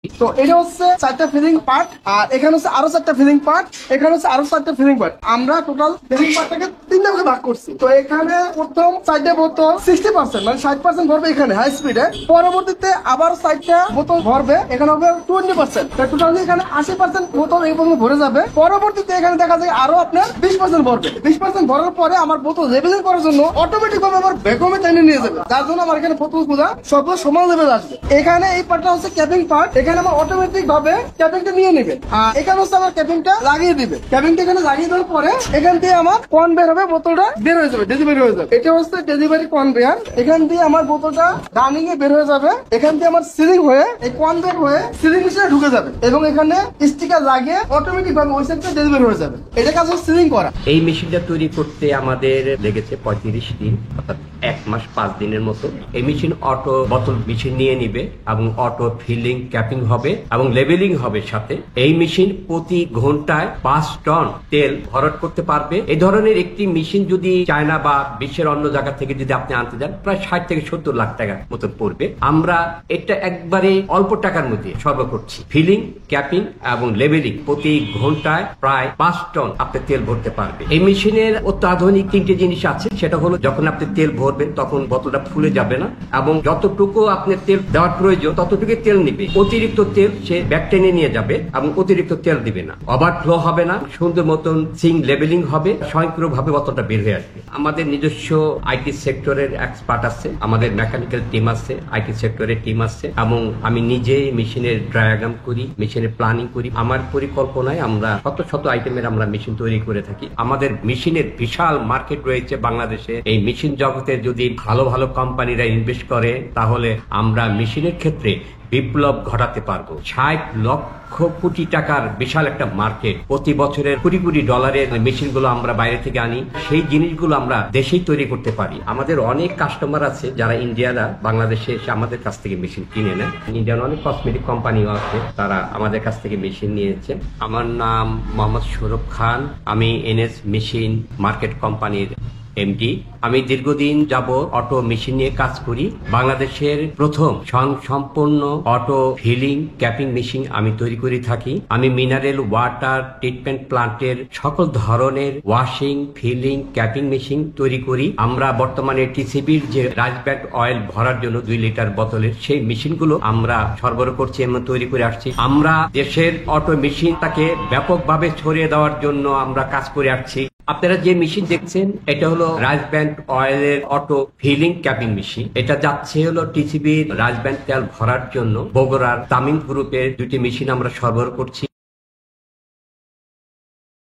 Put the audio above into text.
তো এটা হচ্ছে 4টা ফিলিং পার্ট, আর এখানে হচ্ছে আরো 4টা ফিলিং পার্ট, এখানে হচ্ছে আরো 4টা ফিলিং পার্ট। আমরা টোটাল ফিলিং পার্টটাকে 3 ভাগে ভাগ করছি। তো এখানে প্রথম 4টা বোতল 60% মানে 60% ভরবে এখানে হাই স্পিডে, পরবর্তীতে আবার 4টা বোতল ভরবে, এখানে হবে 20%। টোটালি এখানে 80% বোতল এই পর্যন্ত ভরে যাবে। পরবর্তীতে এখানে দেখা যায় আরো আপনার 20% ভরবে। 20% ভরার পরে আমার বোতল লেভেলিং করার জন্য অটোমেটিক ভাবে আমার ভ্যাকুয়ামে টেনে নিয়ে যাবে, যার জন্য আমার এখানে বোতল গুলা সব সমান লেভেল আসবে। এখানে এই পার্টটা হচ্ছে ক্যাপিং পার্ট, এখানে আমার অটোমেটিক ভাবে ক্যাপিংটা নিয়ে নেবে, আর এখানে হচ্ছে আমার ক্যাপিংটা লাগিয়ে দিবে। ক্যাপিংটা এখানে লাগিয়ে দেওয়ার পরে এখান দিয়ে আমার কনভেয়ার হবে, বোতলটা বের হয়ে যাবে, ডেলিভারি হয়ে যাবে। এটা হচ্ছে ডেলিভারি কনভেয়ার। এখান দিয়ে আমার বোতলটা রানিং এ বের হয়ে যাবে, এখান দিয়ে আমার সিলিং হয়ে এই কনভেয়ার হয়ে সিলিং মেশিনে ঢুকে যাবে এবং এখানে স্টিকার লাগিয়ে অটোমেটিক ভাবে ওই সাইডটা ডেলিভারি হয়ে যাবে। এটা কাজ হচ্ছে সিলিং করা। এই মেশিনটা তৈরি করতে আমাদের লেগেছে 35 দিন, অর্থাৎ 1 মাস 5 দিনের মতো। এই মেশিন অটো বোতল মেশিন নিয়ে নিবে এবং অটো ফিলিং ক্যাপিং হবে এবং লেবেলিং হবে সাথে। এই মেশিন প্রতি ঘন্টায় 5 টন তেল ভরাট করতে পারবে। এই ধরনের একটি মেশিন যদি চায়না বা বিশ্বের অন্য জায়গা থেকে যদি আপনি আনতে যান, প্রায় 60 থেকে 70 লাখ টাকা মতো পড়বে। আমরা এটা একবারে অল্প টাকার মধ্যে সর্ব করছি। ফিলিং ক্যাপিং এবং লেবেলিং প্রতি ঘন্টায় প্রায় 5 টন আপনি তেল ভরতে পারবে। এই মেশিনের অত্যাধুনিক 3টে জিনিস আছে। সেটা হলো যখন আপনি তেল ভরবেন তখন বোতলটা ফুলে যাবে না এবং যতটুকু আপনার তেল দেওয়ার প্রয়োজন ততটুকু তেল নিবে। অতিরিক্ত তেল সে ব্যাক টেনে নিয়ে যাবে এবং অতিরিক্ত তেল দিবে না, ওভারফ্লো হবে না, সুন্দর মতন সিং লেবেলিং হবে, স্বয়ংক্রিয়ভাবে বোতলটা বের হয়ে আসবে। আমাদের নিজস্ব আইটি সেক্টরের এক্সপার্ট আছে, আমাদের মেকানিক্যাল টিম আছে, আইটি সেক্টরের টিম আছে এবং আমি নিজে মেশিনের ডায়াগ্রাম করি, মেশিনের প্ল্যানিং করি। আমার পরিকল্পনায় আমরা শত শত আইটেমের আমরা মেশিন তৈরি করে থাকি। আমাদের মেশিনের বিশাল মার্কেট রয়েছে বাংলাদেশে। এই মেশিন জগতে যদি ভালো ভালো কোম্পানিরা ইনভেস্ট করে তাহলে আমরা মেশিনের ক্ষেত্রে বিপ্লব ঘটাতে পারবো। 60 লক্ষ কোটি টাকার বিশাল একটা মার্কেট, প্রতি বছরের কোটি কোটি ডলারের মেশিনগুলো আমরা বাইরে থেকে আনি, সেই জিনিসগুলো আমরা দেশেই তৈরি করতে পারি। আমাদের অনেক কাস্টমার আছে যারা ইন্ডিয়ারা বাংলাদেশে এসে আমাদের কাছ থেকে মেশিন কিনে নেয়। ইন্ডিয়ান অনেক কসমেটিক কোম্পানিও আছে, তারা আমাদের কাছ থেকে মেশিন নিয়েছে। আমার নাম মোহাম্মদ সৌরভ খান, আমি এনএস মেশিন মার্কেট কোম্পানির এমডি। আমি দীর্ঘদিন যাবত অটো মেশিন নিয়ে কাজ করি। বাংলাদেশের প্রথম সম্পূর্ণ অটো ফিলিং ক্যাপিং মেশিন আমি তৈরি করে থাকি। আমি মিনারেল ওয়াটার ট্রিটমেন্ট প্লান্টের সকল ধরনের ওয়াশিং ফিলিং ক্যাপিং মেশিন তৈরি করি। আমরা বর্তমানে টিসিবির যে রাইস ব্যান্ড অয়েল ভরার জন্য 2 লিটার বোতলের সেই মেশিনগুলো আমরা সরবরাহ করছি এবং তৈরি করে আসছি। আমরা দেশের অটো মেশিনটাকে ব্যাপকভাবে ছড়িয়ে দেওয়ার জন্য আমরা কাজ করে আসছি। আপনারা যে মেশিন দেখছেন এটা হলো রাইস ব্যান্ড অয়েলের অটো ফিলিং ক্যাপিং মেশিন। এটা যাচ্ছে হলো টিসিবির রাইস ব্যান্ড তেল ভরার জন্য। বগুড়ার তামিম গ্রুপের 2টি মেশিন আমরা সরবরাহ করছি।